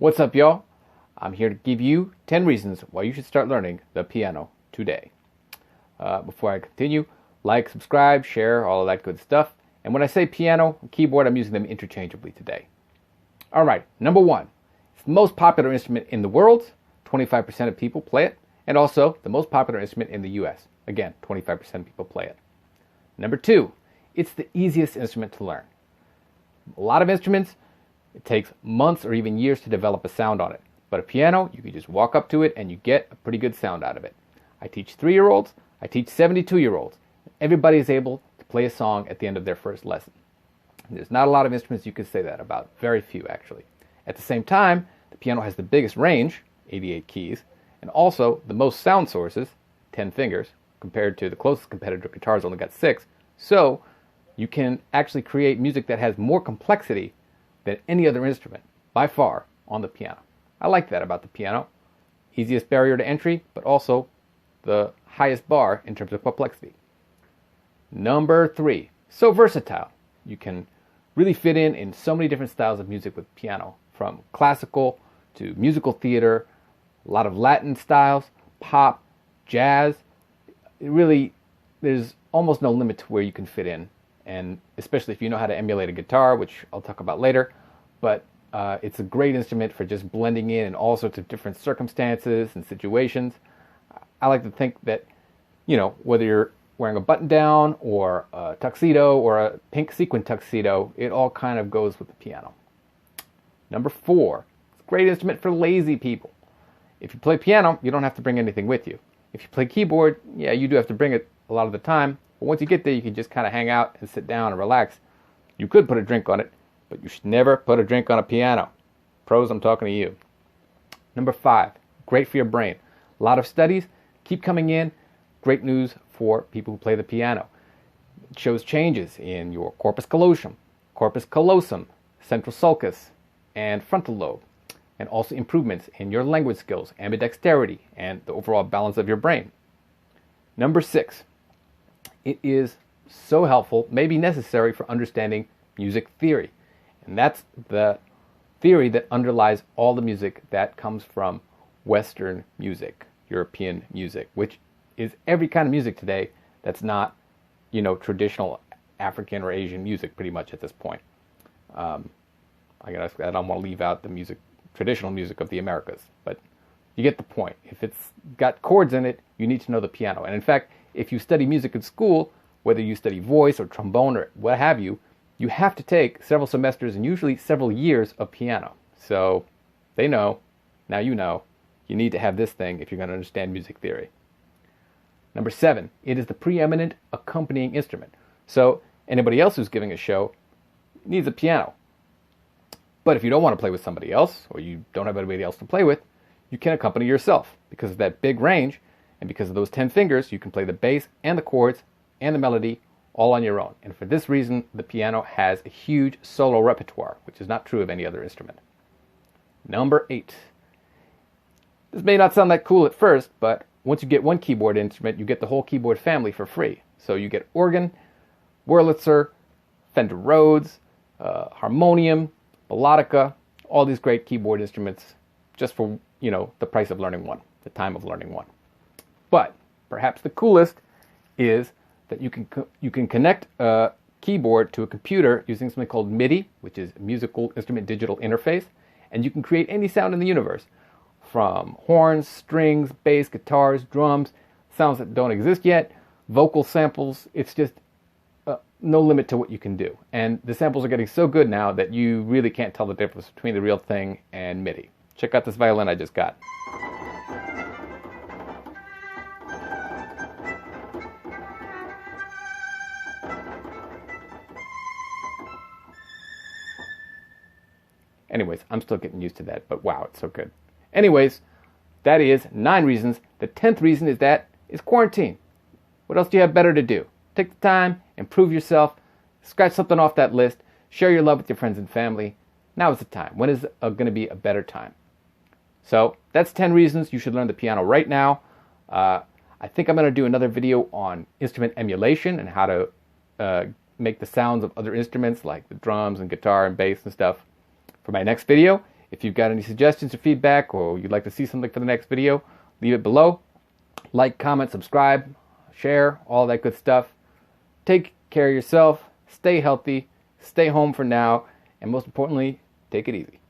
What's up, y'all? I'm here to give you 10 reasons why you should start learning the piano today. Before I continue, like, subscribe, share, all of that good stuff. And when I say piano and keyboard, I'm using them interchangeably today. All right, number one. It's the most popular instrument in the world. 25% of people play it. And also the most popular instrument in the US. Again, 25% of people play it. Number two, it's the easiest instrument to learn. A lot of instruments, it takes months or even years to develop a sound on it. But a piano, you can just walk up to it and you get a pretty good sound out of it. I teach 3-year-olds, I teach 72-year-olds. Everybody is able to play a song at the end of their first lesson. And there's not a lot of instruments you can say that about. Very few, actually. At the same time, the piano has the biggest range, 88 keys, and also the most sound sources, 10 fingers, compared to the closest competitor, guitar's only got 6. So you can actually create music that has more complexity than any other instrument, by far, on the piano. I like that about the piano. Easiest barrier to entry, but also the highest bar in terms of complexity. Number 3, so versatile. You can really fit in so many different styles of music with piano, from classical to musical theater, a lot of Latin styles, pop, jazz. There's almost no limit to where you can fit in, and especially if you know how to emulate a guitar, which I'll talk about later. But it's a great instrument for just blending in all sorts of different circumstances and situations. I like to think that, whether you're wearing a button-down or a tuxedo or a pink sequin tuxedo, it all kind of goes with the piano. Number 4, it's a great instrument for lazy people. If you play piano, you don't have to bring anything with you. If you play keyboard, yeah, you do have to bring it a lot of the time. But once you get there, you can just kind of hang out and sit down and relax. You could put a drink on it, but you should never put a drink on a piano. Pros, I'm talking to you. Number 5, great for your brain. A lot of studies keep coming in. Great news for people who play the piano. It shows changes in your corpus callosum, central sulcus, and frontal lobe, and also improvements in your language skills, ambidexterity, and the overall balance of your brain. Number 6, it is so helpful, maybe necessary for understanding music theory. And that's the theory that underlies all the music that comes from Western music, European music, which is every kind of music today that's not, traditional African or Asian music pretty much at this point. I don't want to leave out the traditional music of the Americas, but you get the point. If it's got chords in it, you need to know the piano. And in fact, if you study music in school, whether you study voice or trombone or what have you, you have to take several semesters and usually several years of piano. So they know, now you know, you need to have this thing if you're going to understand music theory. Number 7, it is the preeminent accompanying instrument. So anybody else who's giving a show needs a piano. But if you don't want to play with somebody else, or you don't have anybody else to play with, you can accompany yourself. Because of that big range, and because of those 10 fingers, you can play the bass and the chords and the melody all on your own. And for this reason, the piano has a huge solo repertoire, which is not true of any other instrument. Number 8. This may not sound that cool at first, but once you get one keyboard instrument, you get the whole keyboard family for free. So you get organ, Wurlitzer, Fender Rhodes, harmonium, melodica, all these great keyboard instruments just for, the price of learning one, the time of learning one. But perhaps the coolest is that you can connect a keyboard to a computer using something called MIDI, which is Musical Instrument Digital Interface, and you can create any sound in the universe, from horns, strings, bass, guitars, drums, sounds that don't exist yet, vocal samples. It's just no limit to what you can do. And the samples are getting so good now that you really can't tell the difference between the real thing and MIDI. Check out this violin I just got. Anyways, I'm still getting used to that, but wow, it's so good. Anyways, that is 9 reasons. The 10th reason is quarantine. What else do you have better to do? Take the time, improve yourself, scratch something off that list, share your love with your friends and family. Now is the time. When is going to be a better time? So that's 10 reasons you should learn the piano right now. I think I'm going to do another video on instrument emulation and how to make the sounds of other instruments like the drums and guitar and bass and stuff for my next video. If you've got any suggestions or feedback, or you'd like to see something for the next video, leave it below. Like, comment, subscribe, share, all that good stuff. Take care of yourself, stay healthy, stay home for now, and most importantly, take it easy.